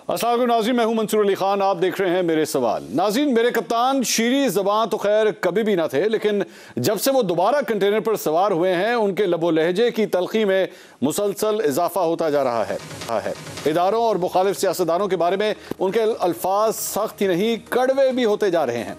अस्सलाम वालेकुम नाज़रीन, मैं हूं मंसूर अली खान। आप देख रहे हैं मेरे सवाल। नाज़रीन, मेरे कप्तान शीरी ज़बां तो खैर कभी भी ना थे, लेकिन जब से वो दोबारा कंटेनर पर सवार हुए हैं उनके लबो लहजे की तलखी में मुसलसल इजाफा होता जा रहा है। इदारों और मुखालिफ सियासतदानों के बारे में उनके अल्फाज सख्त ही नहीं कड़वे भी होते जा रहे हैं।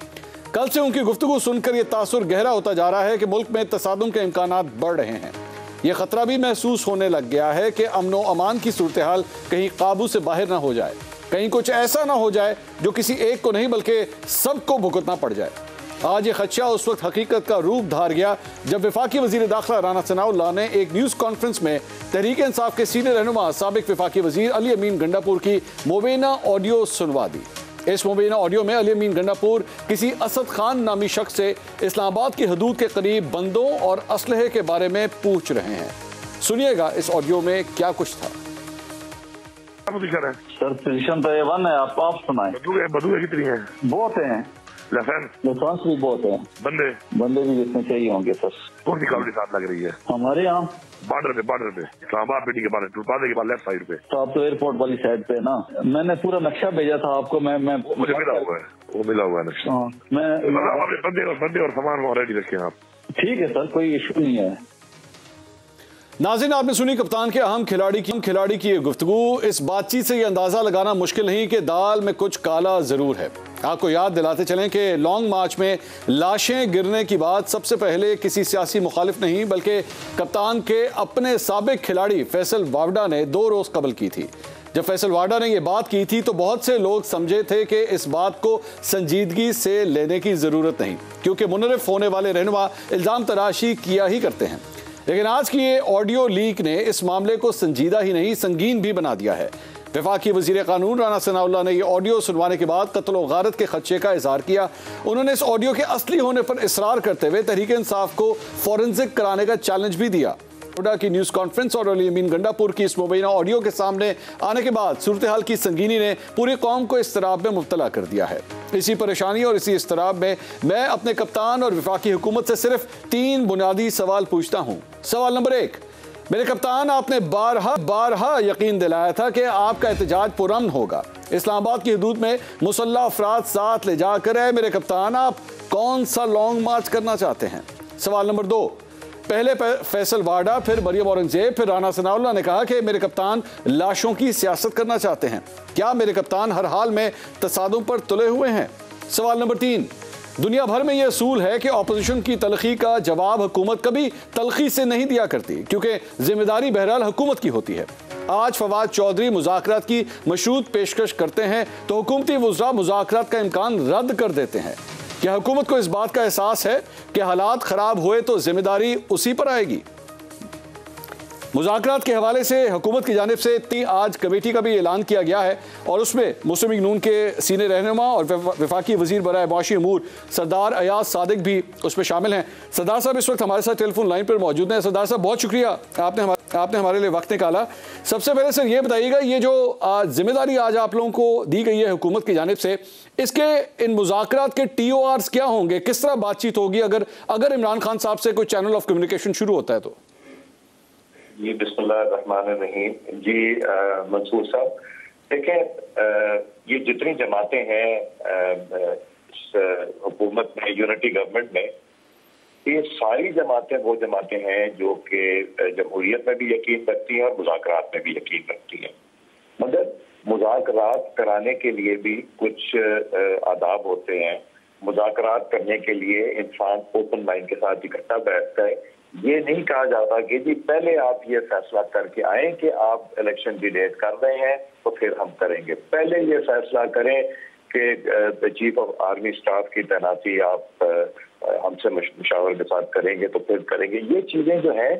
कल से उनकी गुफ्तगू सुनकर यह तासुर गहरा होता जा रहा है कि मुल्क में तसादुम के इम्कानात बढ़ रहे हैं। यह खतरा भी महसूस होने लग गया है कि अमन व अमान की सूरत हाल कहीं काबू से बाहर ना हो जाए, कहीं कुछ ऐसा ना हो जाए जो किसी एक को नहीं बल्कि सबको भुगतना पड़ जाए। आज ये खदशा उस वक्त हकीकत का रूप धार गया जब वफाकी वजीर दाखिला राना सनाउल्लाह ने एक न्यूज़ कॉन्फ्रेंस में तहरीक इंसाफ के सीनियर रहनुमा साबिक वफाकी वजीर अली अमीन गंडापुर की मुबैना ऑडियो सुनवा दी। इस मुबैना ऑडियो में अली अमीन गंडापुर किसी असद खान नामी शख्स से इस्लामाबाद की हदूद के करीब बंदों और असलहे के बारे में पूछ रहे हैं। सुनिएगा इस ऑडियो में क्या कुछ था। सर पोजीशन तो A1 है, आप सुनाएं। बंदूकें कितनी हैं? बहुत हैं। लाइसेंस भी बहुत है। बंदे भी जितने चाहिए होंगे सर। कौन सी कॉलोनी साथ लग रही है? हमारे यहाँ बॉर्डर पे इस्लामाबाद बिल्डिंग के बारे टुलपादे के बाद लेफ्ट साइड पे। तो आप तो एयरपोर्ट वाली साइड पे ना, मैंने पूरा नक्शा भेजा था आपको। मैं मुझे मिला हुआ है नक्शा। मैं बंदे और सामान वहाँ रेडी रखे आप। ठीक है सर, कोई इशू नहीं है। नाज़रीन, आपने सुनी कप्तान के अहम खिलाड़ी की ये गुफ्तगू। इस बातचीत से ये अंदाजा लगाना मुश्किल नहीं कि दाल में कुछ काला जरूर है। आपको याद दिलाते चलें कि लॉन्ग मार्च में लाशें गिरने की बात सबसे पहले किसी सियासी मुखालिफ नहीं बल्कि कप्तान के अपने साबिक खिलाड़ी फैसल वावडा ने 2 रोज कबल की थी। जब फैसल वावडा ने यह बात की थी तो बहुत से लोग समझे थे कि इस बात को संजीदगी से लेने की जरूरत नहीं, क्योंकि मुनरिफ होने वाले रहनुमा इल्जाम तराशी किया ही करते हैं। लेकिन आज की ये ऑडियो लीक ने इस मामले को संजीदा ही नहीं संगीन भी बना दिया है। वफाकी वजीर कानून राना सनाउल्लाह ने यह ऑडियो सुनवाने के बाद कत्ल व गारत के खदशे का इजहार किया। उन्होंने इस ऑडियो के असली होने पर इसरार करते हुए तहरीक इंसाफ को फोरेंसिक कराने का चैलेंज भी दिया। की न्यूज़ कॉन्फ्रेंस और अली अमीन गंडापुर की इस मुबैना ऑडियो के सामने आने के बाद सूरत हाल की संगीनी ने पूरी कौम को इस्तराब में मुब्तला कर दिया है। इसी परेशानी और इसी इस्तराब में मैं अपने कप्तान और वफाकी हुकूमत से सिर्फ 3 बुनियादी सवाल पूछता हूँ। सवाल नंबर 1, मेरे कप्तान, आपने बारहा यकीन दिलाया था कि आपका एहतजाज पुरअमन होगा। इस्लामाबाद की हदूद में मुसल्लह अफराद साथ ले जाकर है। मेरे कप्तान, आप कौन सा लॉन्ग मार्च करना चाहते हैं? सवाल नंबर 2, पहले फैसल वाडा, फिर मरियम औरंगजेब, फिर राना सनाउल्लाह ने कहा कि मेरे कप्तान लाशों की सियासत करना चाहते हैं। क्या मेरे कप्तान हर हाल में तसादुम पर तुले हुए हैं? सवाल नंबर 3, दुनिया भर में यह असूल है कि ऑपोजिशन की तलखी का जवाब हुकूमत कभी तलखी से नहीं दिया करती, क्योंकि जिम्मेदारी बहरहाल हुकूमत की होती है। आज फवाद चौधरी मुज़ाकरात की मशरूत पेशकश करते हैं तो हुकूमती वज़रा मुज़ाकरात का इम्कान रद्द कर देते हैं। क्या हुकूमत को इस बात का एहसास है कि हालात खराब हुए तो जिम्मेदारी उसी पर आएगी? मुज़ाकरात के हवाले से हुकूमत की जानिब से आज कमेटी का भी ऐलान किया गया है और उसमें मुस्लिम लीग नून के सीनियर रहनुमा और वफाकी वजीर बराए मुआशी अमूर सरदार अयाज सादिक भी उसमें शामिल हैं। सरदार साहब इस वक्त हमारे साथ टेलीफोन लाइन पर मौजूद हैं। सरदार साहब, बहुत शुक्रिया, आपने हमारे लिए वक्त निकाला। सबसे पहले सर ये बताइएगा, ये जो जिम्मेदारी आज आप लोगों को दी गई है हुकूमत की जानिब से, इसके इन मुज़ाकरात के TORs क्या होंगे? किस तरह बातचीत होगी अगर इमरान खान साहब से कोई चैनल ऑफ कम्युनिकेशन शुरू होता है तो? जी बिस्मिल्लाहिर्रहमानिर्रहीम। जी मंसूर साहब, देखें, ये जितनी जमातें हैं हुकूमत में, यूनिटी गवर्नमेंट में, ये सारी जमातें वो जमातें हैं जो कि जमहूरियत में भी यकीन रखती हैं और मुज़ाकरात में भी यकीन रखती हैं। मगर मुज़ाकरात कराने के लिए भी कुछ आदाब होते हैं। मुज़ाकरात करने के लिए इंसान ओपन माइंड के साथ इकट्ठा बैठता है। ये नहीं कहा जाता कि जी पहले आप ये फैसला करके आए कि आप इलेक्शन की डेट कर रहे हैं तो फिर हम करेंगे। पहले ये फैसला करें कि चीफ ऑफ आर्मी स्टाफ की तैनाती आप हमसे मशावरे के साथ करेंगे तो फिर करेंगे। ये चीजें जो है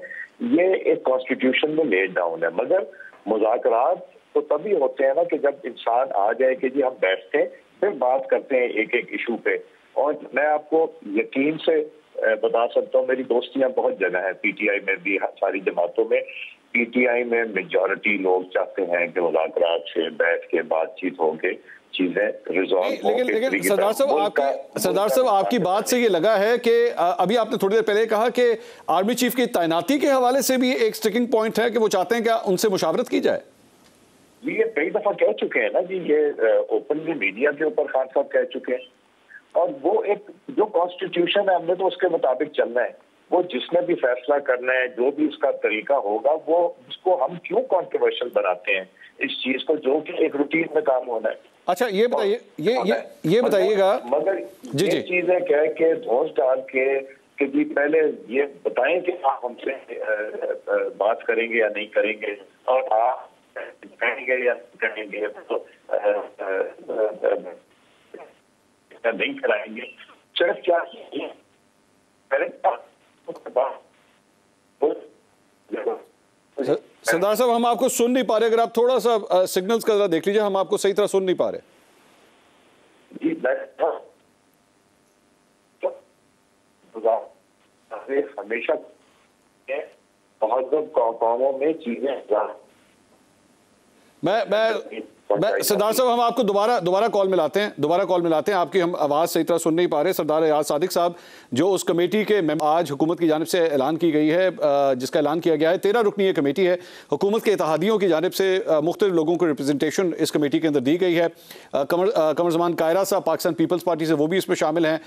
ये एक कॉन्स्टिट्यूशन में लेड डाउन है। मगर मुज़ाकरात तो तभी होते हैं ना कि जब इंसान आ जाए कि जी हम बैठते हैं फिर बात करते हैं एक एक इशू पे। और मैं आपको यकीन से बता सकता हूँ, मेरी दोस्तियां बहुत जगह है, PTI में भी, सारी जमातों में। PTI में मेजॉरिटी लोग चाहते हैं कि मुज़ाकरात से बैठ के बातचीत होके चीजें रिजॉल्व हो। लेकिन सरदार साहब आपकी बात से ये लगा है कि अभी आपने थोड़ी देर पहले कहा कि आर्मी चीफ की तैनाती के हवाले से भी एक स्टिकिंग पॉइंट है कि वो चाहते हैं कि उनसे मुशावरत की जाए। ये कई दफा कह चुके हैं ना जी, ये ओपनली मीडिया के ऊपर खान साहब कह चुके हैं। और वो एक जो कॉन्स्टिट्यूशन है हमने तो उसके मुताबिक चलना है। वो जिसने भी फैसला करना है, जो भी उसका तरीका होगा, वो उसको हम क्यों कॉन्ट्रोवर्शियल बनाते हैं इस चीज को, जो कि एक रूटीन में काम होना है। अच्छा ये बताइए, ये बताइएगा, मगर ये चीज है कह के धौंस डाल के कि जी पहले ये बताएं कि आप हमसे बात करेंगे या नहीं करेंगे, और आप कहेंगे या कहेंगे तो नहीं कराएंगे। सिर्फ क्या सरदार साहब, हम आपको सुन नहीं पा रहे, अगर आप थोड़ा सा सिग्नल्स का जरा देख लीजिए, हम आपको सही तरह सुन नहीं पा रहे। जी हमेशा बहुत कौमों में चीजें मैं सरदार साहब, हम आपको दोबारा कॉल मिलाते हैं। आपकी हम आवाज़ सही तरह सुन नहीं पा रहे। सरदार याद सादिक साहब, जो उस कमेटी के आज हुकूमत की जानिब से ऐलान की गई है, जिसका ऐलान किया गया है, 13 रुकनी कमेटी है। हुकूमत के इत्तेहादियों की जानिब से मुख्तलिफ लोगों को रिप्रेजेंटेशन इस कमेटी के अंदर दी गई है। कमर ज़मान कायरा साहब पाकिस्तान पीपल्स पार्टी से, वो भी इसमें शामिल हैं।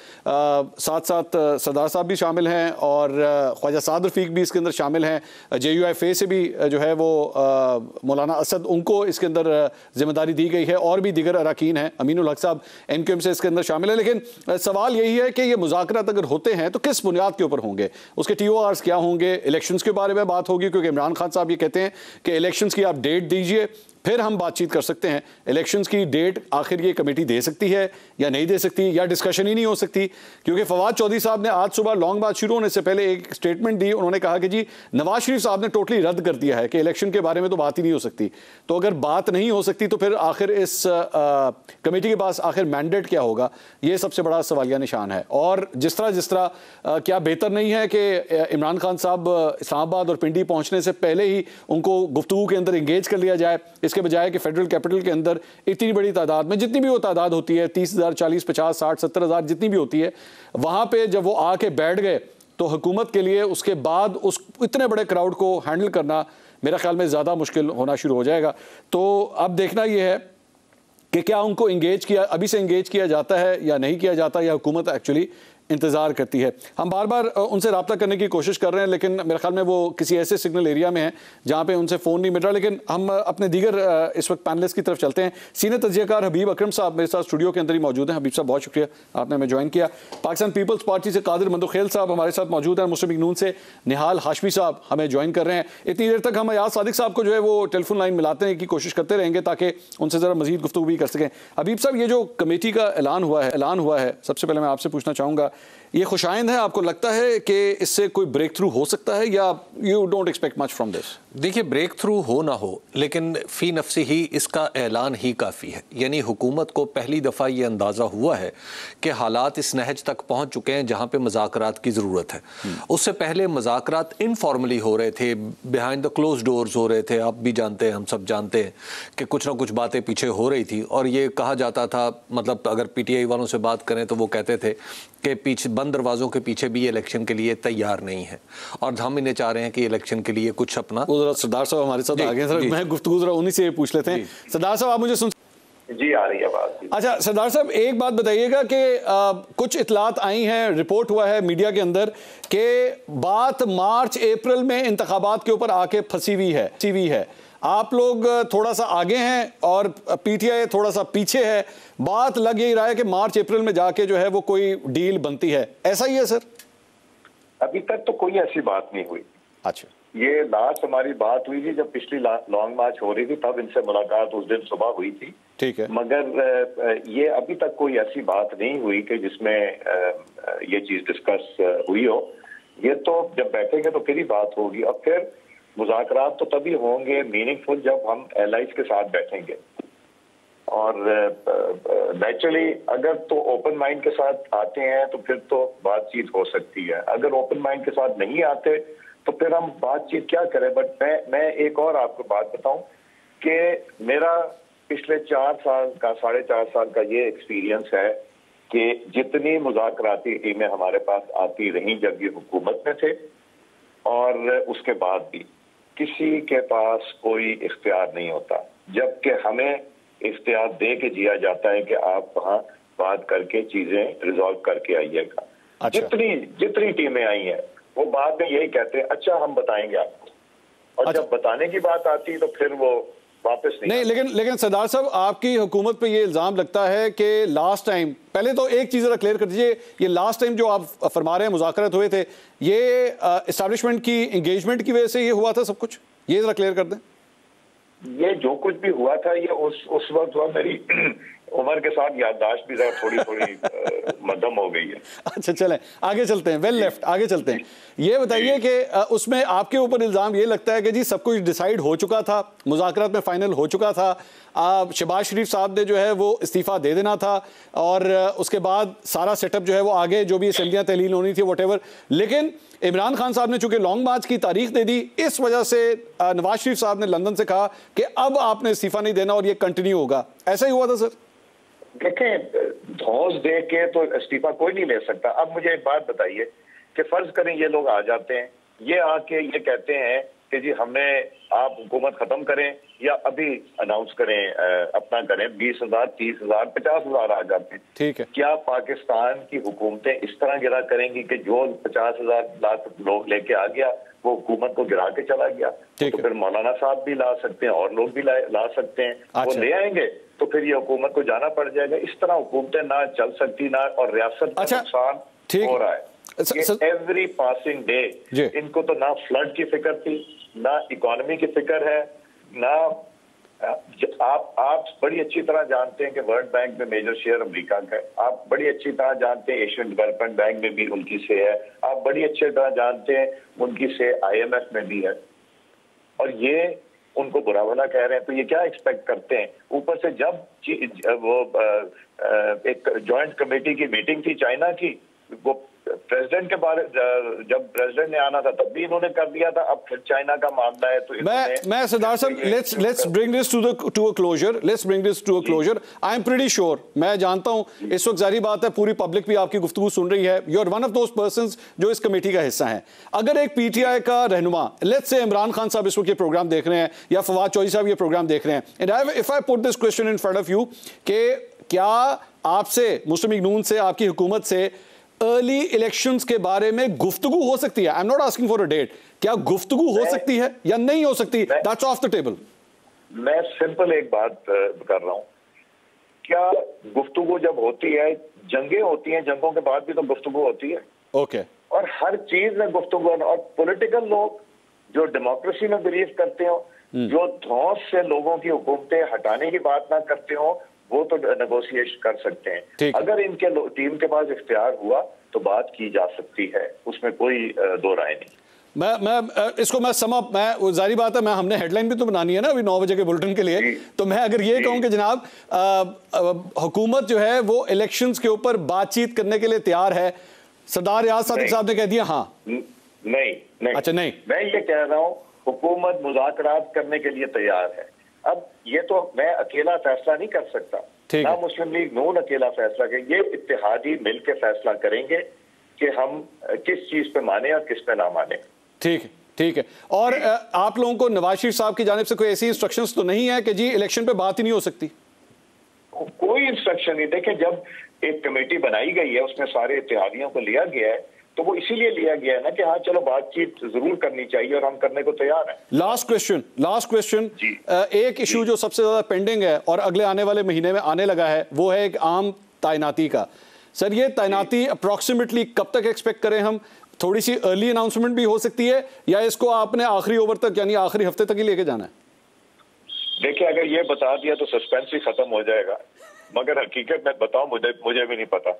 साथ साथ सरदार साहब भी शामिल हैं और ख्वाजा साद रफ़ीक भी इसके अंदर शामिल हैं। JUIFA से भी जो है वो मौलाना असद, उनको इसके अंदर जिम्मेदारी दी गई है, और भी दीगर अरकान हैं। अमीनुल हक साहब NQM से इसके अंदर शामिल है। लेकिन सवाल यही है कि ये मुज़ाकरात अगर होते हैं तो किस बुनियाद के ऊपर होंगे, उसके TORs क्या होंगे, इलेक्शंस के बारे में बात होगी, क्योंकि इमरान खान साहब ये कहते हैं कि इलेक्शंस की आप डेट दीजिए, फिर हम बातचीत कर सकते हैं। इलेक्शंस की डेट आखिर ये कमेटी दे सकती है या नहीं दे सकती, या डिस्कशन ही नहीं हो सकती? क्योंकि फवाद चौधरी साहब ने आज सुबह लॉन्ग मार्च शुरू होने से पहले एक स्टेटमेंट दी। उन्होंने कहा कि जी नवाज शरीफ साहब ने टोटली रद्द कर दिया है कि इलेक्शन के बारे में तो बात ही नहीं हो सकती। तो अगर बात नहीं हो सकती तो फिर आखिर इस कमेटी के पास आखिर मैंडेट क्या होगा, ये सबसे बड़ा सवालिया निशान है। और जिस तरह क्या बेहतर नहीं है कि इमरान खान साहब इस्लामाबाद और पिंडी पहुँचने से पहले ही उनको गुफ्तगू के अंदर इंगेज कर लिया जाए, इसके बजाय कि फेडरल कैपिटल के अंदर इतनी बड़ी तादाद में, जितनी भी वो तादाद होती है, 30,000, 40, 50, 60, 70,000 जितनी भी होती है, वहाँ पे जब वो आके बैठ गए तो हुकूमत के लिए उसके बाद उस इतने बड़े क्राउड को हैंडल करना मेरा ख्याल में ज़्यादा मुश्किल होना शुरू हो जाएगा। तो अब देखना ये है कि क्या उनको अभी से इंगेज किया जाता है या नहीं किया जाता, या हुकूमत एक्चुअली इंतज़ार करती है। हम बार बार उनसे रब्ता करने की कोशिश कर रहे हैं, लेकिन मेरे ख्याल में वो किसी ऐसे सिग्नल एरिया में हैं जहाँ पे उनसे फ़ोन नहीं मिल रहा। लेकिन हम अपने दीगर इस वक्त पैनलिस्ट की तरफ चलते हैं। सीनियर तज्ज़ियाकार हबीब अकरम साहब मेरे साथ स्टूडियो के अंदर ही मौजूद हैं। हबीब साहब, बहुत शुक्रिया, आपने हमें ज्वाइन किया। पाकिस्तान पीपल्स पार्टी से कादिर मंदुखेल साहब हमारे साथ मौजूद हैं। मुस्लिम लीग नून से निहाल हाशमी साहब हमें ज्वाइन कर रहे हैं। इतनी देर तक हम याद सादिक साहब को जो है वो टेलीफोन लाइन मिलाते हैं की कोशिश करते रहेंगे ताकि उनसे ज़रा मज़ीद गुफ्तगू भी कर सकें। हबीब साहब, ये जो कमेटी का ऐलान हुआ है, सबसे पहले मैं आपसे पूछना चाहूँगा, ये खुशाइंद है? आपको लगता है कि इससे कोई ब्रेक थ्रू हो सकता है, या you don't expect much from this? देखिए, ब्रेक थ्रू हो ना हो, लेकिन फ़ी नफ्सी ही इसका ऐलान ही काफ़ी है। यानी हुकूमत को पहली दफ़ा ये अंदाज़ा हुआ है कि हालात इस नहज तक पहुँच चुके हैं जहाँ पे मुज़ाकरात की ज़रूरत है। उससे पहले मुज़ाकरात इनफॉर्मली हो रहे थे, बिहाइंड द क्लोज डोर्स हो रहे थे। आप भी जानते हैं, हम सब जानते हैं कि कुछ ना कुछ बातें पीछे हो रही थी, और ये कहा जाता था, मतलब अगर PTI वालों से बात करें तो वो कहते थे कि पीछे बंद दरवाज़ों के पीछे भी इलेक्शन के लिए तैयार नहीं है, और हम इन्हें चाह रहे हैं कि इलेक्शन के लिए कुछ अपना। सरदार साहब हमारे साथ आ गए, सर मैं गुफ्तगू जरा उन्हीं से पूछ लेते हैं। सरदार साहब, आप मुझे सुन? जी, आ रही है बात। अच्छा सरदार साहब, एक बात बताइएगा कि कुछ इतलात आई हैं, रिपोर्ट हुआ है मीडिया के अंदर कि बात मार्च अप्रैल में इंतखाबात के ऊपर आके फंसी हुई है। आप लोग थोड़ा सा आगे हैं और PTI थोड़ा सा पीछे है। बात लग यही रहा है कि मार्च अप्रैल में जाके जो है वो कोई डील बनती है, ऐसा ही है सर? अभी तक तो कोई ऐसी बात नहीं हुई। अच्छा, ये लास्ट हमारी बात हुई थी जब पिछली लॉन्ग मार्च हो रही थी, तब इनसे मुलाकात उस दिन सुबह हुई थी। ठीक है, मगर ये अभी तक कोई ऐसी बात नहीं हुई कि जिसमें ये चीज डिस्कस हुई हो। ये तो जब बैठेंगे तो फिर ही बात होगी, और फिर मुज़ाकरात तो तभी होंगे मीनिंगफुल जब हम एलाइज के साथ बैठेंगे। और नेचुरली अगर तो ओपन माइंड के साथ आते हैं तो फिर तो बातचीत हो सकती है, अगर ओपन माइंड के साथ नहीं आते तो फिर हम बातचीत क्या करें। बट मैं एक और आपको बात बताऊं कि मेरा पिछले 4.5 साल का ये एक्सपीरियंस है कि जितनी मुज़ाकराती टीमें हमारे पास आती रहीं जब ये हुकूमत में थे, और उसके बाद भी किसी के पास कोई इख्तियार नहीं होता जबकि हमें इख्तियार दे के जिया जाता है कि आप वहाँ बात करके चीजें रिजॉल्व करके आइएगा। अच्छा। जितनी टीमें आई हैं वो बाद में यही कहते हैं अच्छा हम बताएंगे आपको, और अच्छा। जब बताने की बात आती है तो फिर वो वापस नहीं। लेकिन सरदार साहब, आपकी हुकूमत पे ये इल्जाम लगता है कि लास्ट टाइम, पहले तो एक चीज जरा क्लियर कर दीजिए, ये लास्ट टाइम जो आप फरमा रहे हैं मुज़ाकरात हुए थे, ये एस्टैब्लिशमेंट की एंगेजमेंट की वजह से ये हुआ था सब कुछ, ये जरा क्लियर कर दें। ये जो कुछ भी हुआ था ये उस वक्त हुआ। मेरी उम्र के साथ याददाश्त भी थोड़ी मध्यम हो गई है। अच्छा चलें आगे चलते हैं, वेल लेफ्ट, आगे चलते हैं। ये बताइए कि उसमें आपके ऊपर इल्ज़ाम ये लगता है कि जी सब कुछ डिसाइड हो चुका था, मुज़ाकरात में फाइनल हो चुका था, शहबाज शरीफ साहब ने जो है वो इस्तीफ़ा दे देना था और उसके बाद सारा सेटअप जो है वो आगे जो भी असेंबलियाँ तहलील होनी थी वटेवर, लेकिन इमरान खान साहब ने चूंकि लॉन्ग मार्च की तारीख दे दी, इस वजह से नवाज शरीफ साहब ने लंदन से कहा कि अब आपने इस्तीफ़ा नहीं देना और ये कंटिन्यू होगा। ऐसा ही हुआ था सर? देखें, धौंस दे के तो इस्तीफा कोई नहीं ले सकता। अब मुझे एक बात बताइए कि फर्ज करें ये लोग आ जाते हैं, ये आके ये कहते हैं कि जी हमें आप हुकूमत खत्म करें या अभी अनाउंस करें, अपना करें, 20,000, 30,000, 50,000 आ जाते हैं। ठीक है। क्या पाकिस्तान की हुकूमतें इस तरह गिरा करेंगी कि जो 50,000 लाख लोग लेके आ गया वो हुकूमत को गिरा के चला गया? तो फिर मौलाना साहब भी ला सकते हैं और लोग भी ला सकते हैं। अच्छा। वो ले आएंगे तो फिर ये हुकूमत को जाना पड़ जाएगा। इस तरह हुकूमतें ना चल सकती ना, और रियासत का नुकसान हो रहा है। एवरी पासिंग डे इनको तो ना फ्लड की फिक्र थी, ना इकोनॉमी की फिक्र है, ना आप बड़ी अच्छी तरह जानते हैं कि वर्ल्ड बैंक में मेजर शेयर अमेरिका का है। आप बड़ी अच्छी तरह जानते हैं एशियन डेवलपमेंट बैंक में भी उनकी से है। आप बड़ी अच्छी तरह जानते हैं उनकी से IMF में भी है। और ये उनको बुरा भला कह रहे हैं तो ये क्या एक्सपेक्ट करते हैं? ऊपर से जब वो एक जॉइंट कमेटी की मीटिंग थी चाइना की, वो प्रेसिडेंट के बारे, जब प्रेसिडेंट ने आना था तब भी इन्होंने कर दिया था। अब फिर चाइना का मामला है तो मैं सरदार साहब, let's bring this to a closure. I am pretty sure, मैं जानता हूं इस वक्त जारी बात है पूरी पब्लिक भी आपकी गुफ्तगू सुन रही है, you are one of those persons जो इस कमेटी का हिस्सा हैं। अगर एक PTI का रहनुमा, लेट्स से इमरान खान साहब इस वक्त ये प्रोग्राम देख रहे हैं या फवाद चौधरी साहब ये प्रोग्राम देख रहे हैं, and if I put this question in front of you कि क्या आपसे, मुस्लिम लीग नून से, आपकी हुकूमत से अर्ली इलेक्शंस के बारे में गुफ्तगू हो सकती है? I am not asking for a date, क्या गुफ्तगू हो सकती है या नहीं हो सकती? That's off the table. मैं सिंपल एक बात कर रहा हूं, क्या गुफ्तगू जब होती है, जंगें होती हैं, जंगों के बाद भी तो गुफ्तगू होती है। ओके। और हर चीज में गुफ्तगू, और पॉलिटिकल लोग जो डेमोक्रेसी में बिलीव करते हो, जो धौंस से लोगों की हुकूमतें हटाने की बात ना करते हो, वो तो नेगोशिएट कर सकते हैं। अगर इनके टीम के पास इख्तियार हुआ तो बात की जा सकती है, उसमें कोई दो राय नहीं। मैं इसको मैं जारी बात है, हमने हेडलाइन भी तो बनानी है ना अभी 9 बजे के बुलेटिन के लिए, तो मैं अगर ये कहूं कि जनाब हुकूमत जो है वो इलेक्शंस के ऊपर बातचीत करने के लिए तैयार है, सरदार रियाज सादिक साहब ने कह दिया हाँ। नहीं। अच्छा नहीं, मैं ये कह रहा हूँ हुकूमत मुज़ाकरात करने के लिए तैयार है। अब ये तो मैं अकेला फैसला नहीं कर सकता, ना मुस्लिम लीग नून अकेला फैसला करे, ये इत्तेहादी मिल के फैसला करेंगे कि हम किस चीज पे माने और किस पे ना माने। ठीक है। और आप लोगों को नवाज शरीफ साहब की जानिब से कोई ऐसी इंस्ट्रक्शंस तो नहीं है कि जी इलेक्शन पे बात ही नहीं हो सकती? कोई इंस्ट्रक्शन नहीं। देखें, जब एक कमेटी बनाई गई है उसमें सारे इत्तेहादियों को लिया गया है तो वो इसीलिए लिया गया है ना कि हाँ चलो बातचीत जरूर करनी चाहिए और हम करने को तैयार हैं। लास्ट क्वेश्चन, एक इशू जो सबसे ज्यादा पेंडिंग है और अगले आने वाले महीने में आने लगा है वो है एक आम तैनाती का। सर ये तैनाती अप्रॉक्सीमेटली कब तक एक्सपेक्ट करें हम? थोड़ी सी अर्ली अनाउंसमेंट भी हो सकती है या इसको आपने आखिरी ओवर तक यानी आखिरी हफ्ते तक ही लेके जाना है? देखिए, अगर ये बता दिया तो सस्पेंस ही खत्म हो जाएगा, मगर हकीकत में बताऊं मुझे भी नहीं पता।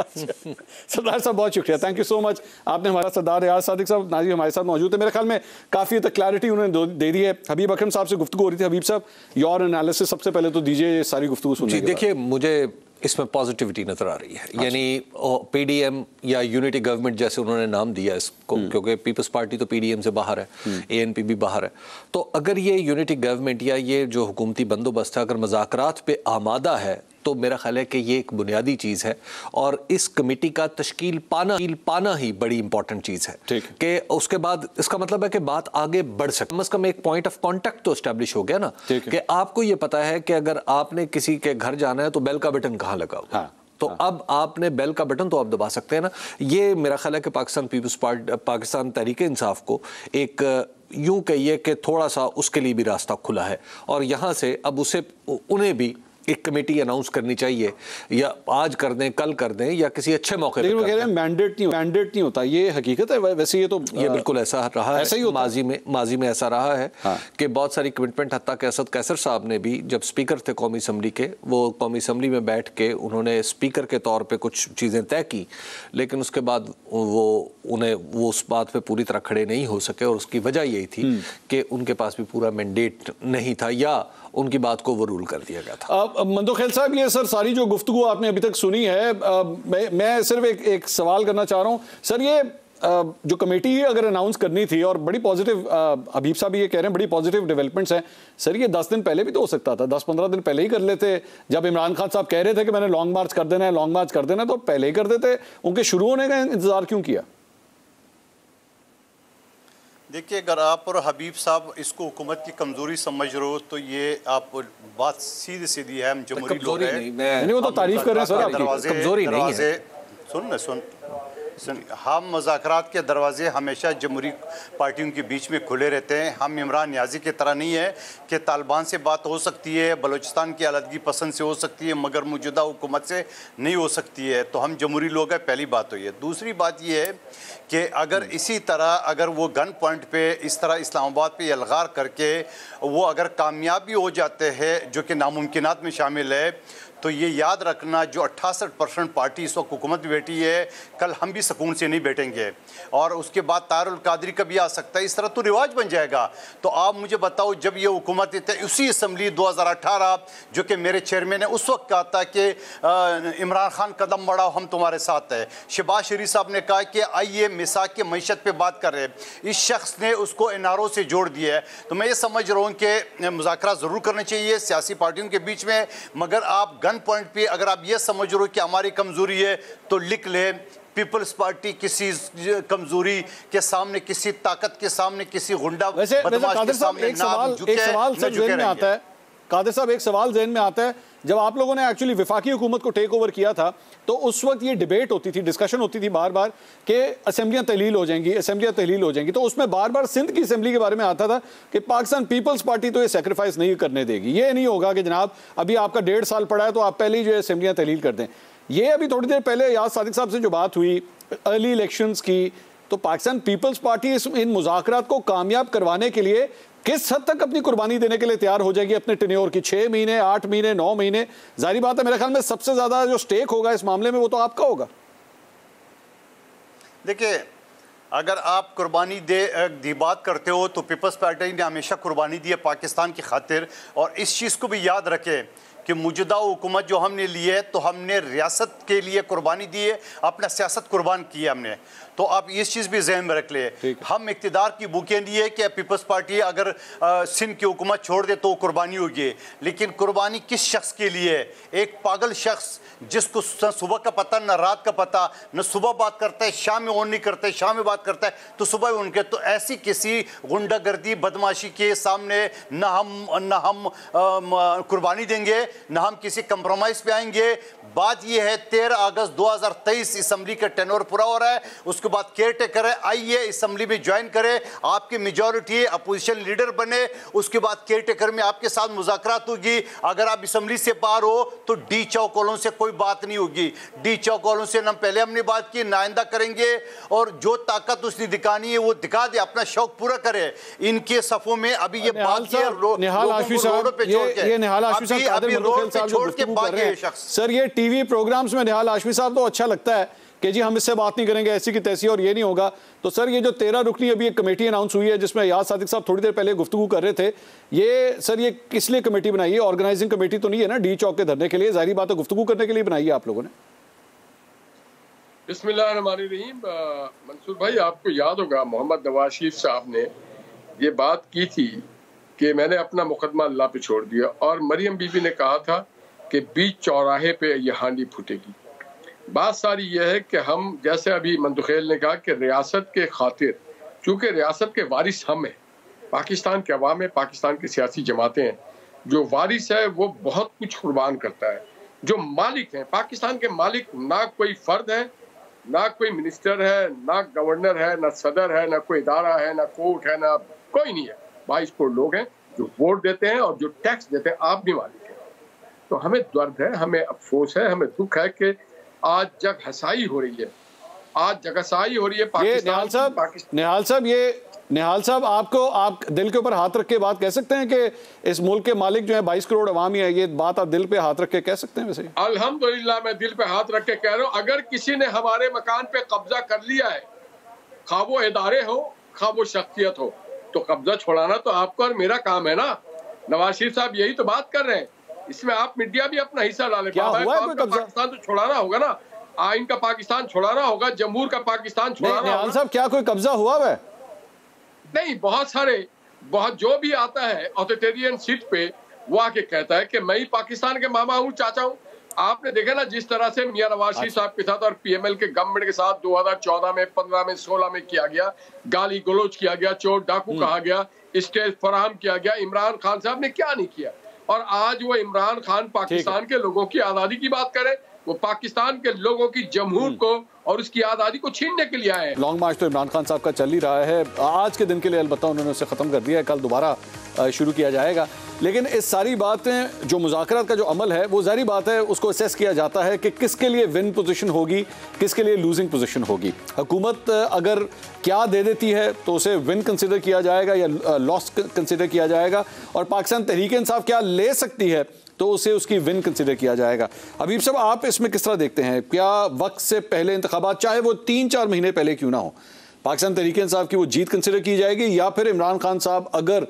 सरदार साहब बहुत शुक्रिया, थैंक यू सो मच। आपने हमारा सरदार रियाज सादिक साहब नाज़रीन हमारे साथ मौजूद है, मेरे ख्याल में काफ़ी तक क्लैरिटी उन्होंने दे दी है। हबीब अकरम साहब से गुफ्तगू हो रही थी। हबीब साहब, योर एनालिसिस सबसे पहले तो दीजिए सारी गुफ्तगू सुनने के बाद। देखिए, मुझे इसमें पॉजिटिविटी नजर आ रही है। यानी PDM या यूनिटी गवर्नमेंट जैसे उन्होंने नाम दिया इसको, क्योंकि पीपल्स पार्टी तो PDM से बाहर है, ANP भी बाहर है। तो अगर ये यूनिटी गवर्नमेंट या ये जो हुकूमती बंदोबस्त है अगर मज़ाकरात पे आमादा है तो मेरा ख्याल है कि ये एक बुनियादी चीज़ है और इस कमेटी का तश्कील पाना ही बड़ी इंपॉर्टेंट चीज़ है कि उसके बाद इसका मतलब है कि बात आगे बढ़ सके। कम से कम एक पॉइंट ऑफ कॉन्टेक्ट तो एस्टैब्लिश हो गया ना कि आपको ये पता है कि अगर आपने किसी के घर जाना है तो बेल का बटन कहाँ लगा हुआ। हाँ। तो अब आपने बेल का बटन तो आप दबा सकते हैं ना। ये मेरा ख्याल है कि पाकिस्तान पीपल्स पार्टी, पाकिस्तान तहरीक इंसाफ को एक यूं कहिए कि थोड़ा सा उसके लिए भी रास्ता खुला है और यहाँ से अब उन्हें भी एक कमेटी अनाउंस करनी चाहिए, या आज कर दें, कल कर दें, या किसी अच्छे मौके पर। लेकिन वो कह रहे हैं मैंडेट नहीं होता, ये हकीकत है। वैसे ये बिल्कुल ऐसा रहा है, माजी में ऐसा रहा है कि बहुत सारी कमिटमेंट, हत्ता कि असद कैसर साहब ने भी जब स्पीकर थे कौमी असम्बली के, वो कौमी असम्बली में बैठ के उन्होंने स्पीकर के तौर पर कुछ चीज़ें तय की, लेकिन उसके बाद वो उस बात पर पूरी तरह खड़े नहीं हो सके और उसकी वजह यही थी कि उनके पास भी पूरा मैंडेट नहीं था या उनकी बात को वो रूल कर दिया गया था। मंदो खैल साहब, ये सर सारी जो गुफ्तगू आपने अभी तक सुनी है, मैं सिर्फ एक सवाल करना चाह रहा हूँ सर। ये जो कमेटी अगर अनाउंस करनी थी, और बड़ी पॉजिटिव, हबीब साहब ये कह रहे हैं बड़ी पॉजिटिव डेवलपमेंट्स हैं सर, ये 10 दिन पहले भी तो हो सकता था, 10-15 दिन पहले ही कर लेते। जब इमरान खान साहब कह रहे थे कि मैंने लॉन्ग मार्च कर देना है तो पहले ही कर देते, उनके शुरू होने का इंतजार क्यों किया? देखिए, अगर आप और हबीब साहब इसको हुकूमत की कमजोरी समझ रहे हो तो ये आप बात सीधी है। हम जमहूरी लोग हैं, वो तो तारीफ कर रहे हैं सर, दरवाजे कमजोरी नहीं है। सुन हम मुज़ाकरात के दरवाजे हमेशा जमहूरी पार्टियों के बीच में खुले रहते हैं। हम इमरान नियाज़ी की तरह नहीं है कि तालिबान से बात हो सकती है, बलूचिस्तान की अलहदगी पसंद से हो सकती है, मगर मौजूदा हुकूमत से नहीं हो सकती है। तो हम जमहूरी लोग हैं, पहली बात तो ये। दूसरी बात ये है कि अगर इसी तरह अगर वो गन पॉइंट पे इस तरह इस्लामाबाद पे यलगार करके वो अगर कामयाबी हो जाते हैं, जो कि नामुमकिनात में शामिल है, तो ये याद रखना जो 68% पार्टी इस वक्त हुकूमत में बैठी है, कल हम भी सुकून से नहीं बैठेंगे और उसके बाद तारुल कादरी का भी आ सकता है। इस तरह तो रिवाज बन जाएगा। तो आप मुझे बताओ, जब ये हुकूमत थी उसी असम्बली 2018, जो कि मेरे चेयरमैन ने उस वक्त कहा था कि इमरान खान कदम बढ़ाओ, हम तुम्हारे साथ है। शहबाज शरीफ साहब ने कहा कि आइए मिसाक की मईशत पर बात कर रहे हैं। इस शख्स ने उसको एनआरओ से जोड़ दिया है। तो मैं ये समझ रहा हूँ कि मुज़ाकरा ज़रूर करने चाहिए सियासी पार्टियों के बीच में, मगर आप पॉइंट पे अगर आप ये समझ रहे हो कि हमारी कमजोरी है तो लिख ले, पीपल्स पार्टी किसी कमजोरी के सामने, किसी ताकत के सामने, किसी गुंडा बदमाश के सामने एक सवाल ज़हन में आता है। कादिर साहब, एक सवाल ज़हन में आता है, जब आप लोगों ने एक्चुअली वफाकी हुकूमत को टेक ओवर किया था तो उस वक्त ये डिबेट होती थी, डिस्कशन होती थी बार बार कि असेंबलियां तहलील हो जाएंगी, तो उसमें बार बार सिंध की असेंबली के बारे में आता था कि पाकिस्तान पीपल्स पार्टी तो ये सेक्रीफाइस नहीं करने देगी। ये नहीं होगा कि जनाब अभी आपका 1.5 साल पड़ा है तो आप पहले ही जो है असेंबलियां तहलील कर दें। ये अभी थोड़ी देर पहले याद सादिक साहब से जो बात हुई अर्ली इलेक्शंस की, तो पाकिस्तान पीपल्स पार्टी इन मुज़ाकरात को कामयाब करवाने के लिए किस हद तक अपनी कुर्बानी देने के लिए तैयार हो जाएगी अपने टेन्योर की? 6 महीने, 8 महीने, 9 महीने? जाहिर बात है, मेरे ख्याल में सबसे ज्यादा जो स्टेक होगा इस मामले में वो तो आपका होगा। देखिए, अगर आप कुर्बानी दी बात करते हो तो पीपल्स पार्टी ने हमेशा कुर्बानी दी है पाकिस्तान की खातिर। और इस चीज़ को भी याद रखें कि मौजूदा हुकूमत जो हमने ली है तो हमने रियासत के लिए कुर्बानी दी है, अपना सियासत कुर्बान की है हमने। तो आप इस चीज़ भी जहन में रख ले। हम इक़्तिदार की भूखे नहीं है कि पीपल्स पार्टी अगर सिंध की हुकूमत छोड़ दे तो कुर्बानी होगी, लेकिन कुर्बानी किस शख्स के लिए? एक पागल शख्स जिसको न सुबह का पता न रात का पता, न सुबह बात करता है शाम में ऑन नहीं करता है, शाम में बात करता है तो सुबह उनके। तो ऐसी किसी गुंडागर्दी बदमाशी के सामने न हम कुर्बानी देंगे, न हम किसी कंप्रोमाइज़ पे आएंगे। बात यह है 13 अगस्त 2023 असम्बली का टेन्योर पूरा हो रहा है, उसके बाद केयर टेकर है, आइए असम्बली में ज्वाइन करें, आपकी मेजॉरिटी अपोजिशन लीडर बने, उसके बाद केयर टेकर में आपके साथ मुज़ाकरात होगी। अगर आप असम्बली से बाहर हो तो डी चौक वालों से कोई बात नहीं होगी। डी चौक वालों से पहले हमने बात की, नाइंदा करेंगे, और जो ताकत उसने दिखानी है वो दिखा दे, अपना शौक पूरा करे। इनके सफों में अभी ये बात सर, ये टीवी प्रोग्राम्स में निहाल हाशमी साहब तो अच्छा लगता है कि जी हम इससे बात नहीं करेंगे, ऐसी की तैसी, और ये नहीं होगा। तो सर, ये जो 13 रुकनी अभी एक कमेटी अनाउंस हुई है जिसमें याद सादिक साहब थोड़ी देर पहले गुफ्तगू कर रहे थे, ये सर ये किस लिए कमेटी बनाई है? ऑर्गेनाइजिंग कमेटी तो नहीं है ना डी चौक के धरने के लिए? जाहिर बात है गुफ्तगू करने के लिए बनाई है आप लोगों ने। बिस्मिल्लाहिर्रहमानिर्रहीम। मंसूर भाई, आपको याद होगा मोहम्मद नवाज शरीफ साहब ने ये बात की थी कि मैंने अपना मुकदमा अल्लाह पे छोड़ दिया, और मरियम बीबी ने कहा था कि बीच चौराहे पे ये हांडी फूटेगी। बात सारी ये है कि हम, जैसे अभी मंदुखेल ने कहा कि रियासत के खातिर, चूंकि रियासत के वारिस हम हैं, पाकिस्तान के अवाम है, पाकिस्तान की सियासी जमातें हैं, जो वारिस है वो बहुत कुछ कुर्बान करता है। जो मालिक हैं, पाकिस्तान के मालिक ना कोई फर्द है, ना कोई मिनिस्टर है, ना गवर्नर है, ना सदर है, ना कोई इदारा है, ना कोर्ट है, ना कोई नहीं है। 22 करोड़ लोग हैं जो वोट देते हैं और जो टैक्स देते हैं। आप भी मालिक हैं। तो हमें दर्द है, हमें अफसोस है, हमें दुख है कि आज जग हसाई हो रही है, आज जगहसाई हो रही है पाकिस्तान। निहाल साहब, आप दिल के ऊपर हाथ रख के बात कह सकते हैं कि इस मुल्क के मालिक जो है 22 करोड़ अवामी है, ये बात आप दिल पे हाथ रख के कह सकते हैं? वैसे अल्हम्दुलिल्लाह मैं दिल पे हाथ रख के कह रहा हूँ, अगर किसी ने हमारे मकान पे कब्जा कर लिया है, खा वो इदारे हो, खा वो शख्सियत हो, तो कब्जा छुड़ाना तो आपका और मेरा काम है ना। नवाज शरीफ साहब यही तो बात कर रहे हैं, इसमें आप मीडिया भी अपना हिस्सा डालें। पाकिस्तान तो छुड़ाना होगा ना, आइन का पाकिस्तान छुड़ाना होगा, जमहूर का पाकिस्तान छुड़ाना होगा। साहब, क्या कोई कब्जा हुआ है? नहीं, बहुत जो भी आता है ऑथोरिटेरियन सीट पे वो आके कहता है कि मैं ही पाकिस्तान के मामा हूँ, चाचा हूँ। आपने देखा ना जिस तरह से मियां नवाज शरीफ साहब के साथ और पीएमएल के गवर्नमेंट के साथ 2014 में, 15 में, 16 में किया गया, गाली गलोच किया गया, चोर डाकू कहा गया, स्टेज फराहम किया गया। इमरान खान साहब ने क्या नहीं किया, और आज वो इमरान खान पाकिस्तान के लोगों की आजादी की बात करे, वो पाकिस्तान के लोगों की जमहूर को और उसकी आजादी को छीनने के लिए आए हैं। लॉन्ग मार्च तो इमरान खान साहब का चल ही रहा है, आज के दिन के लिए अलबत्ता उन्होंने उसे खत्म कर दिया है, कल दोबारा शुरू किया जाएगा। लेकिन इस सारी बातें, जो मुज़ाकरात का जो अमल है, वो ज़ाहिर बात है उसको असेस किया जाता है कि किसके लिए विन पोजीशन होगी, किसके लिए लूजिंग पोजीशन होगी। हुकूमत अगर क्या दे देती है तो उसे विन कंसिडर किया जाएगा या लॉस कंसिडर किया जाएगा, और पाकिस्तान तहरीक इंसाफ क्या ले सकती है तो उसे उसकी विन कंसिडर किया जाएगा। हबीब साहब, आप इसमें किस तरह देखते हैं? क्या वक्त से पहले इंतखाबात, चाहे वो 3-4 महीने पहले क्यों ना हो, पाकिस्तान तहरीक इंसाफ की वो जीत कंसिडर की जाएगी, या फिर इमरान खान साहब अगर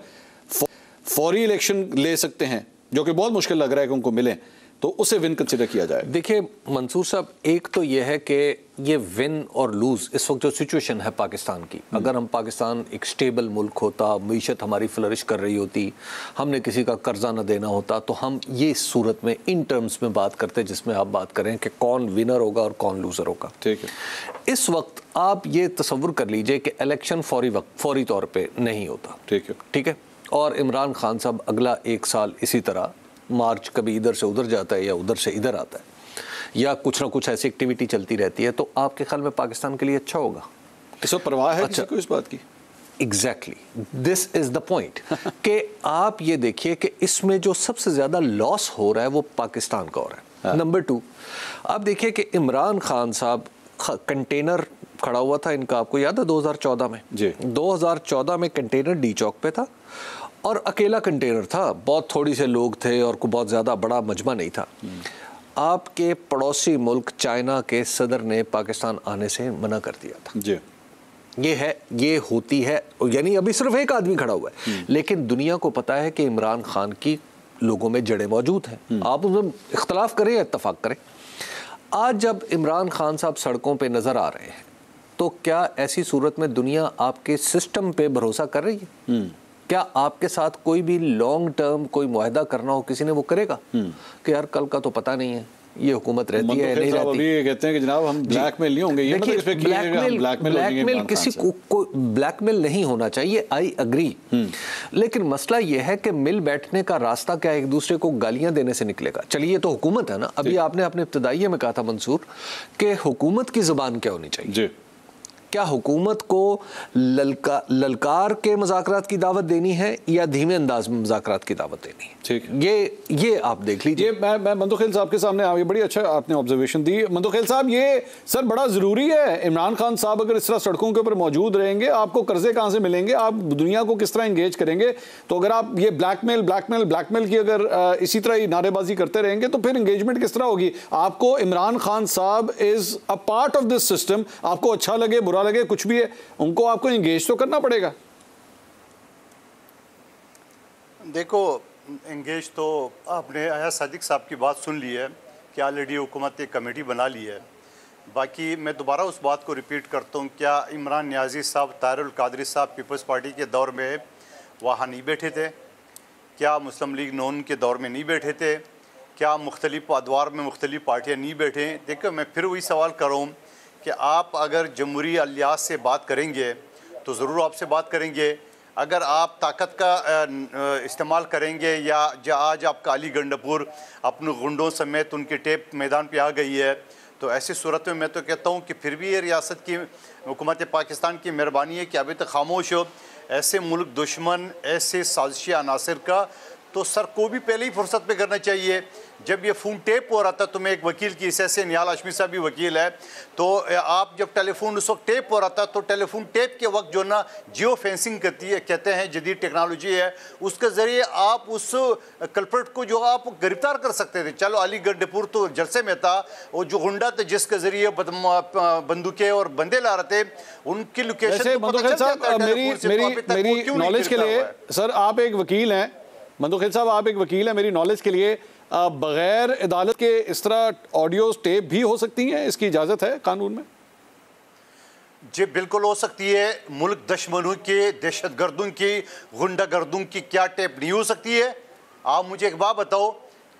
फौरी इलेक्शन ले सकते हैं, जो कि बहुत मुश्किल लग रहा है कि उनको मिले, तो उसे विन कंसिडर किया जाए? देखिए मंसूर साहब, एक तो यह है कि ये विन और लूज इस वक्त जो सिचुएशन है पाकिस्तान की, अगर हम पाकिस्तान एक स्टेबल मुल्क होता, मीशत हमारी फ्लरिश कर रही होती, हमने किसी का कर्जा न देना होता, तो हम ये सूरत में इन टर्म्स में बात करते जिसमें आप बात करें कि कौन विनर होगा और कौन लूजर होगा। ठीक है, इस वक्त आप ये तसव्वुर कर लीजिए कि इलेक्शन फौरी तौर पर नहीं होता। ठीक है, और इमरान खान साहब अगला 1 साल इसी तरह मार्च कभी इधर से उधर जाता है या उधर से इधर आता है, या कुछ ना कुछ ऐसी एक्टिविटी चलती रहती है, तो आपके ख्याल में पाकिस्तान के लिए अच्छा होगा? इसको परवाह है किसी को इस बात की? Exactly, this is the point कि आप ये देखिए कि इसमें जो सबसे ज्यादा लॉस हो रहा है वो पाकिस्तान का हो रहा है। नंबर 2, आप देखिए कि इमरान खान साहब कंटेनर खड़ा हुआ था इनका, आपको याद है 2014 में? जी, 2014 में कंटेनर डी चौक पे था और अकेला कंटेनर था, बहुत थोड़ी से लोग थे और कोई बहुत ज़्यादा बड़ा मजमा नहीं था। आपके पड़ोसी मुल्क चाइना के सदर ने पाकिस्तान आने से मना कर दिया था। जी, ये होती है, यानी अभी सिर्फ एक आदमी खड़ा हुआ है, लेकिन दुनिया को पता है कि इमरान खान की लोगों में जड़ें मौजूद हैं। आप उसमें इख्तलाफ करें या इत्तफाक करें, आज जब इमरान खान साहब सड़कों पर नज़र आ रहे हैं, तो क्या ऐसी सूरत में दुनिया आपके सिस्टम पे भरोसा कर रही है? क्या आपके साथ कोई भी लॉन्ग टर्म कोई मुआहदा करना हो, किसी ने वो करेगा कि यार कल का तो पता नहीं है, ये हुकूमत रहती है नहीं रहती? अभी कहते हैं कि जनाब हम ब्लैकमेल नहीं होंगे, ये मतलब इस पे ब्लैकमेल किसी को ब्लैकमेल नहीं होना चाहिए, आई अग्री। लेकिन मसला ये है कि मिल बैठने का रास्ता क्या एक दूसरे को गालियां देने से निकलेगा? चलिए, ये तो हुकूमत है ना। अभी आपने अपने इब्तिदाइये में कहा था मंसूर कि हुकूमत की जुबान क्या होनी चाहिए। क्या हुकूमत को ललकार के मुज़ाकरात की दावत देनी है या धीमे अंदाज में मुज़ाकरात की दावत देनी है? ठीक है, ये आप देख लीजिए। मैं मंदुखेल साहब के सामने ये बड़ी अच्छा आपने ऑब्जर्वेशन दी। मंदुखेल साहब, ये सर बड़ा ज़रूरी है, इमरान खान साहब अगर इस तरह सड़कों के ऊपर मौजूद रहेंगे, आपको कर्जे कहाँ से मिलेंगे, आप दुनिया को किस तरह इंगेज करेंगे? तो अगर आप ये ब्लैकमेल की अगर इसी तरह ही नारेबाजी करते रहेंगे तो फिर इंगेजमेंट किस तरह होगी? आपको इमरान खान साहब is a part of this system, आपको अच्छा लगे बुरा लगे कुछ भी है, उनको आपको एंगेज तो करना पड़ेगा। देखो, एंगेज तो आपने अयाज सादिक साहब की बात सुन ली है कि ऑलरेडी हुकूमत एक कमेटी बना ली है। बाकी मैं दोबारा उस बात को रिपीट करता हूँ, क्या इमरान नियाज़ी साहब, ताहिरुल कादरी साहब पीपल्स पार्टी के दौर में वहाँ नहीं बैठे थे? क्या मुस्लिम लीग नून के दौर में नहीं बैठे थे? क्या मुख्तलिफ अदवार में मुख्तलिफ पार्टियाँ नहीं बैठें? देखो, मैं फिर वही सवाल कर रहा हूँ कि आप अगर जमहूरी अलियास से बात करेंगे तो ज़रूर आपसे बात करेंगे। अगर आप ताकत का इस्तेमाल करेंगे या आज आपका अली गंडापुर अपने गुंडों समेत उनकी टेप मैदान पे आ गई है, तो ऐसी सूरत में मैं तो कहता हूँ कि फिर भी ये रियासत की हुकूमत पाकिस्तान की मेहरबानी है कि अभी तक खामोश हो। ऐसे मुल्क दुश्मन, ऐसे साजिशी अनासर का तो सर को भी पहले ही फुर्सत पे करना चाहिए। जब ये फ़ोन टेप हो रहा था, तो मैं एक वकील की ऐसे निहाल हाशमी साहब भी वकील है, तो आप जब टेलीफोन उस वक्त टेप हो रहा था, तो टेलीफोन टेप के वक्त जो ना जियो फेंसिंग करती है, कहते हैं जदीद टेक्नोलॉजी है, उसके ज़रिए आप उस कल्प्रिट को जो आप गिरफ्तार कर सकते थे। चलो अली गंडापुर तो जलसे में था, वो जो गुंडा थे जिसके ज़रिए बंदूकें और बंदे ला रहे थे, उनकी लोकेशन मेरी नॉलेज के लिए सर, आप एक वकील हैं, मंदोखेल साहब आप एक वकील हैं, मेरी नॉलेज के लिए बगैर अदालत के इस तरह ऑडियो टेप भी हो सकती हैं? इसकी इजाज़त है कानून में? जी बिल्कुल हो सकती है। मुल्क दुश्मनों की, दहशतगर्दों की, गुंडागर्दों की क्या टेप नहीं हो सकती है? आप मुझे एक बात बताओ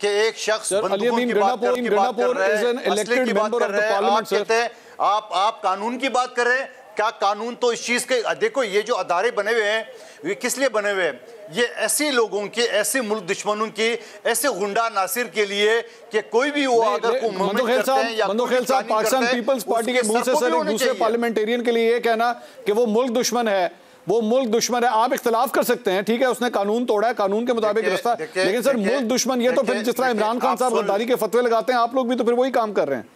कि एक शख्स बंदूकों की बात कर रहा है, असले की बात कर रहा है, आप कहते हैं आप कानून की बात कर रहे हैं। क्या कानून तो इस चीज़ के, देखो ये जो अदारे बने हुए हैं ये किस लिए बने हुए हैं? ये ऐसे लोगों के, ऐसे मुल्क दुश्मनों की, ऐसे गुंडा नासिर के लिए कि कोई भी वो अगर को मंदोखेल साहब पाकिस्तान पीपल्स पार्टी के मुंह से सर एक दूसरे पार्लियामेंटेरियन के लिए ये कहना कि वो मुल्क दुश्मन है, वो मुल्क दुश्मन है, आप इख्तिलाफ कर सकते हैं, ठीक है, उसने कानून तोड़ा है, कानून के मुताबिक रास्ता, लेकिन सर मुल्क दुश्मन ये तो फिर जिस तरह इमरान खान साहब गद्दारी के फतवे लगाते हैं, आप लोग भी तो फिर वही काम कर रहे हैं।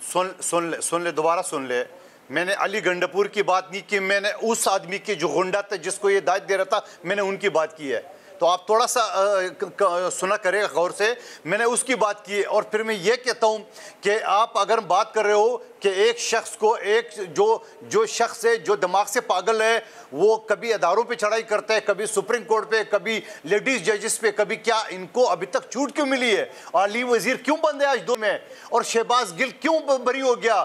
सुन ले, दोबारा सुन ले। मैंने अली गंडापुर की बात नहीं की, मैंने उस आदमी की जो गुंडा था जिसको ये दाद दे रहा था, मैंने उनकी बात की है। तो आप थोड़ा सा सुना करेगा गौर से, मैंने उसकी बात की है। और फिर मैं ये कहता हूँ कि आप अगर बात कर रहे हो कि एक शख्स को, एक जो शख्स है जो दिमाग से पागल है, वो कभी अदारों पे चढ़ाई करता है, कभी सुप्रीम कोर्ट पे, कभी लेडीज जजेस पे, कभी क्या, इनको अभी तक छूट क्यों मिली है? अली वजीर क्यों बंद है आज दो में? और शहबाज गिल क्यों बरी हो गया?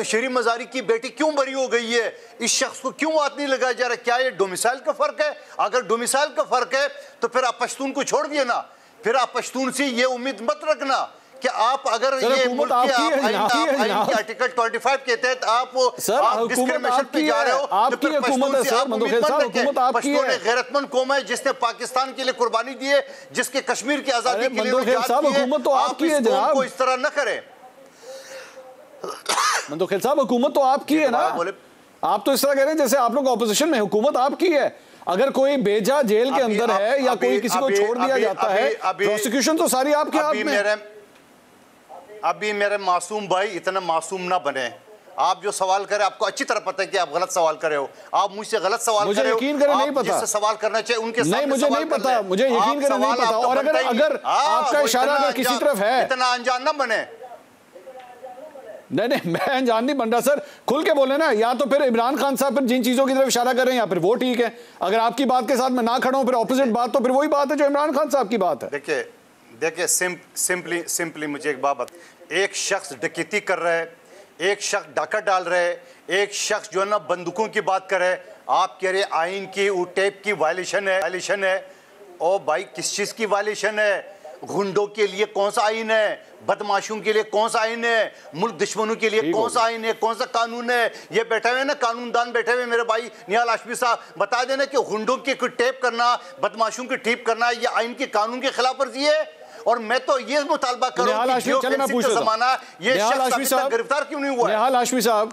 शरीफ मजारी की बेटी क्यों बरी हो गई है? इस शख्स को क्यों हाथ नहीं लगाया जा रहा? क्या ये डोमिसाइल का फर्क है? अगर डोमिसाइल का फर्क है तो फिर आप पश्तून को छोड़ दिए ना, फिर आप पश्तून से ये उम्मीद मत रखना कि आप अगर ये मुल्क के आर्टिकल 25 के तहत आप डिस्क्रिमिनेशन पे जा रहे हो, आपकी हुकूमत है सर, मंदोखेल साहब हुकूमत आपकी है। गैरतमंद कौम है जिसने पाकिस्तान के लिए कुर्बानी दी है, जिसके कश्मीर की आजादी के लिए हुकूमत तो आपकी है जनाब, को इस तरह न करें। मंदोखेल साहब हुकूमत तो आपकी है ना, आप तो इस तरह कह रहे हैं जैसे आप लोग ऑपोजिशन में, हुकूमत आपकी है। अगर कोई बेजा जेल के अंदर है या कोई किसी को छोड़ दिया जाता है, प्रोसिक्यूशन तो सारी आपके हाथ में है। अभी मेरे मासूम भाई इतना मासूम ना बने। आप जो सवाल करें, आपको अच्छी तरह पता है कि आप गलत सवाल कर रहे हो। आप मुझसे गलत सवाल कर रहे हो। यकीन करें नहीं पता, सवाल करना चाहिए उनके नहीं, मुझे नहीं पता, मुझे यकीन करें नहीं पता। और अगर आपका इशारा अगर किसी तरफ है, इतना अनजान ना बने। नहीं मैं अनजान नहीं बन रहा सर, खुल के बोले ना। या तो फिर इमरान खान साहब फिर जिन चीजों की तरफ इशारा कर रहे हैं, या फिर वो ठीक है। अगर आपकी बात के साथ मैं ना खड़ा हूं, फिर ऑपोजिट बात, तो फिर वही बात है जो इमरान खान साहब की बात है। देखिए सिंपली मुझे एक बात बता, एक शख्स डकैती कर रहा है, एक शख्स डाका डाल रहा है, एक शख्स जो है ना बंदूकों की बात कर रहा है, आप कह रहे आइन की टेप की वायलेशन है। ओ भाई किस चीज़ की वायलेशन है? गुंडों के लिए कौन सा आइन है? बदमाशों के लिए कौन सा आइन है? मुल्क दुश्मनों के लिए कौन सा आइन है? कौन सा कानून है? ये बैठे हुए ना कानूनदान बैठे हुए मेरे भाई निहाल हाशमी साहब, बता देना कि गुंडों की टेप करना, बदमाशों की टेप करना, ये आइन के कानून के खिलाफ वर्जी है। और मैं तो ये मुतालबा कर रहा हूं कि जमाना ये शख्स गिरफ्तार क्यों नहीं हुआ? निहाल हाशमी साहब,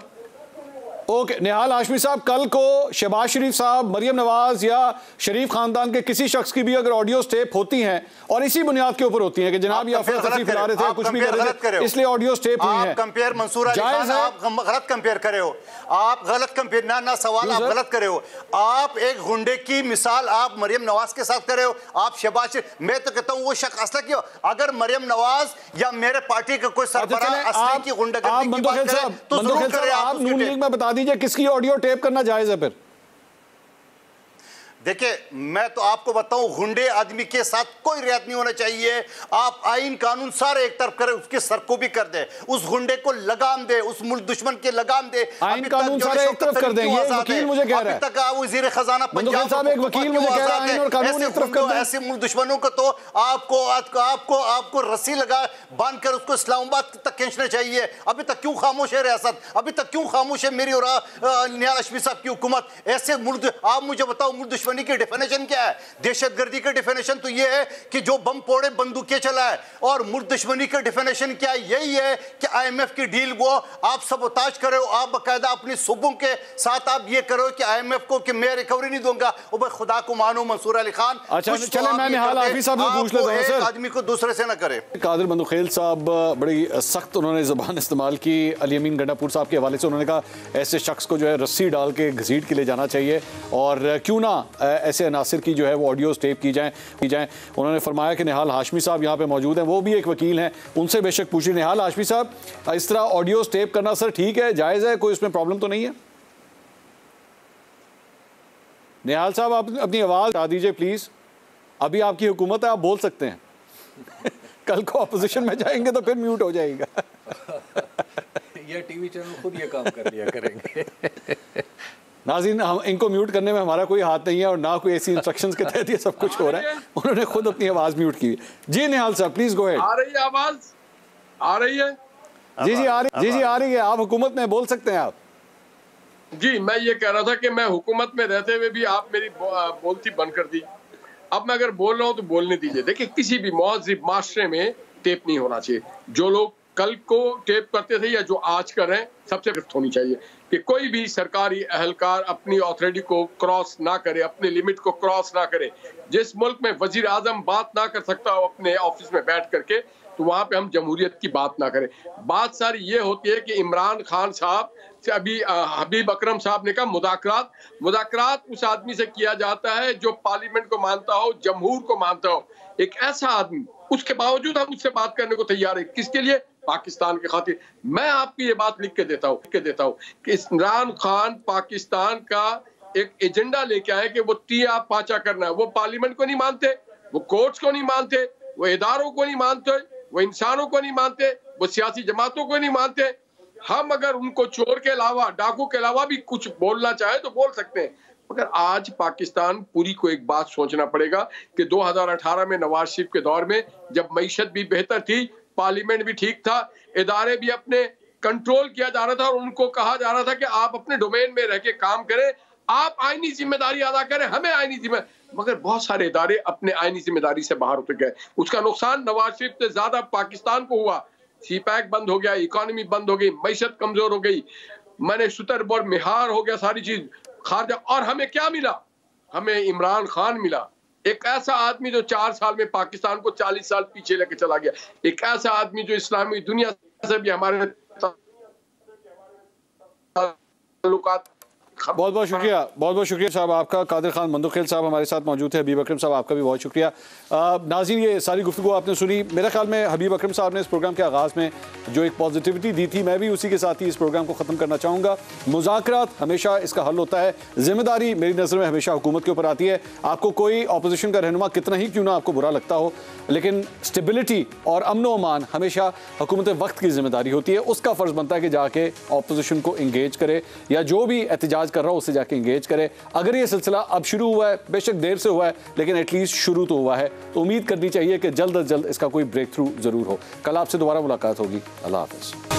ओके निहाल हाशमी साहब, कल को शहबाज शरीफ साहब, मरियम नवाज या शरीफ खानदान के किसी शख्स की भी अगर ऑडियो टेप होती हैं और इसी बुनियाद के ऊपर होती हैं कि जनाब ये अफरा तफरी फैला रहे थे, कुछ भी कर रहे थे, इसलिए ऑडियो टेप हुई है, कंपेयर मंसूर अली खान, आप गलत कंपेयर करे हो, आप गलत कंपेयर ना सवाल आप गलत करे हो। आप एक गुंडे की मिसाल आप मरियम नवाज के साथ करे हो, आप शहबाज, मैं तो कहता हूँ वो शख्स असला क्यों? अगर मरियम नवाज या मेरे पार्टी का कोई सरबराह असली की गुंडागर्दी की बात करे तो जरूर करें। आप नून लीग में बता दीजिए किसकी ऑडियो टेप करना जायज है? फिर देखिए, मैं तो आपको बताऊं, गुंडे आदमी के साथ कोई रियायत नहीं होना चाहिए। आप आइन कानून सारे एक तरफ करें, उसके सर को भी कर दे, उस गुंडे को लगाम दे, उस मुल्क दुश्मन के लगाम दे। आइन कानून सारे एक तरफ कर देंगे, वकील मुझे कह रहा है। अभी तक वज़ीर खजाना पंजाब साहब, एक वकील मुझे कह रहा है आइन और कानून एक तरफ कर दें। ऐसे मुल्क दुश्मनों को तो आपको रस्सी लगा बांध कर उसको इस्लामाबाद तक खींचना चाहिए। अभी तक क्यों खामोश है रियासत? अभी तक क्यों खामोश है मेरी और निहाल हाशमी साहब की हुकूमत? ऐसे मुल्क, आप मुझे बताओ, मुल्क दुश्मनी की डेफिनेशन क्या है? दहशतगर्दी का डेफिनेशन तो ये है कि जो बम फोड़े बंदूकें चलाए, और मुल्क दुश्मनी का डेफिनेशन क्या है? यही है कि IMF की डील वो आप सबोताज करे हो, आप बाकायदा अपनी सूबों के साथ आप ये करो कि IMF को कि मैं रिकवरी नहीं दूंगा। ओ भाई, खुदा को मानो मंसूर अली खान। अच्छा चले, मैं निहाल हाफिज साहब से पूछ लेता हूं सर, आदमी को दूसरे से ना करे। कादिर बंदूखेल साहब बड़ी सख्त उन्होंने ज़बान इस्तेमाल की अली अमीन गंडापुर साहब के हवाले से। उन्होंने कहा ऐसे शख्स को जो है रस्सी डाल के घसीट के ले जाना चाहिए, और क्यों ना ऐसे अनासिर की जो है वो ऑडियोज टेप की जाएं। उन्होंने फरमाया कि निहाल हाशमी साहब यहाँ पे मौजूद हैं, वो भी एक वकील हैं, उनसे बेशक पूछिए। निहाल हाशमी साहब, इस तरह ऑडियोज टेप करना सर ठीक है, जायज़ है, कोई इसमें प्रॉब्लम तो नहीं है? निहाल साहब, आप अपनी आवाज़ हटा दीजिए प्लीज़, अभी आपकी हुकूमत है, आप बोल सकते हैं। कल को अपोजिशन में जाएंगे तो फिर म्यूट हो जाएगा। या टीवी चैनल खुद ये काम कर लिया करेंगे। नाज़रीन, हम इनको म्यूट करने में हमारा कोई हाथ नहीं है, और ना कोई ऐसी इंस्ट्रक्शंस के तहत ये सब कुछ हो रहा है। उन्होंने खुद अपनी आवाज़ म्यूट की। जी निहाल साहब, प्लीज़ गो अहेड। आ रही है आवाज़? आ रही है? जी आ रही है। आप हुकूमत में बोल सकते हैं आप। जी, मैं ये कह रहा था कि मैं हुकूमत में रहते हुए भी आप मेरी बोलती बंद कर दी। अब मैं अगर बोल रहा हूँ तो बोलने दीजिए। देखिए, किसी भी महज़िब माशरे में टेप नहीं होना चाहिए। जो लोग कल को टेप करते थे या जो आज कर रहे हैं, सबसे गिरफ्त होनी चाहिए कि कोई भी सरकारी अहलकार अपनी अथॉरिटी को क्रॉस ना करे, अपने लिमिट को क्रॉस ना करे। जिस मुल्क में वजीर आजम बात ना कर सकता हो अपने ऑफिस में बैठ करके, तो वहां पे हम जमहूरियत की बात ना करें। बात सारी ये होती है कि इमरान खान साहब से अभी हबीब अकरम साहब ने कहा मुज़ाकरात उस आदमी से किया जाता है जो पार्लियामेंट को मानता हो, जमहूर को मानता हो। एक ऐसा आदमी, उसके बावजूद हम उससे बात करने को तैयार है। किसके लिए? पाकिस्तान की खातिर। मैं आपको ये बात लिख के देता हूँ कि इमरान खान पाकिस्तान का एक एजेंडा लेके आए कि वो टिया पाचा करना है। वो पार्लियामेंट को नहीं मानते, वो कोर्ट्स को नहीं मानते, वो इदारों को नहीं मानते, वो इंसानों को नहीं मानते, वो सियासी जमातों को नहीं मानते। हम अगर उनको चोर के अलावा, डाकू के अलावा भी कुछ बोलना चाहे तो बोल सकते हैं। मगर आज पाकिस्तान पूरी को एक बात सोचना पड़ेगा कि 2018 में नवाज शरीफ के दौर में जब मईशत भी बेहतर थी, पार्लियामेंट भी ठीक था, इदारे भी अपने कंट्रोल किया जा रहा था, और उनको कहा जा रहा था कि आप अपने डोमेन में रह के काम करें, आप आईनी जिम्मेदारी अदा करें, हमें आईनी जिम्मेदारी। मगर बहुत सारे इदारे अपने आईनी जिम्मेदारी से बाहर उतर गए। उसका नुकसान नवाज शरीफ से ज्यादा पाकिस्तान को हुआ। सीपैक बंद हो गया, इकोनॉमी बंद हो गई, मईशत कमजोर हो गई, मैंने सुतर बोर मिहार हो गया, सारी चीज खारजा। और हमें क्या मिला? हमें इमरान खान मिला, एक ऐसा आदमी जो 4 साल में पाकिस्तान को 40 साल पीछे लेके चला गया, एक ऐसा आदमी जो इस्लामी दुनिया से भी हमारे ताल्लुकात। बहुत बहुत शुक्रिया साहब आपका। कादिर खान बंदूखेल साहब हमारे साथ मौजूद है। हबीब अकरम साहब, आपका भी बहुत शुक्रिया। नाज़रीन, ये सारी गुफ्तगू आपने सुनी। मेरे ख्याल में हबीब अकरम साहब ने इस प्रोग्राम के आगाज़ में जो एक पॉजिटिविटी दी थी, मैं भी उसी के साथ ही इस प्रोग्राम को ख़त्म करना चाहूँगा। मुज़ाकरात हमेशा इसका हल होता है। ज़िम्मेदारी मेरी नज़र में हमेशा हुकूमत के ऊपर आती है। आपको कोई अपोजिशन का रहनुमा कितना ही क्यों ना आपको बुरा लगता हो, लेकिन स्टेबिलिटी और अमन व अमान हमेशा हुकूमत वक्त की जिम्मेदारी होती है। उसका फ़र्ज़ बनता है कि जाके अपोजिशन को इंगेज करे, या जो भी एहतजाज कर रहा हो उससे जाके इंगेज करे। अगर ये सिलसिला अब शुरू हुआ है, बेशक देर से हुआ है, लेकिन एटलीस्ट शुरू तो हुआ है, तो उम्मीद करनी चाहिए कि जल्द अज जल्द इसका कोई ब्रेक थ्रू ज़रूर हो। कल आपसे दोबारा मुलाकात होगी। अल्लाह हाफ़िज़।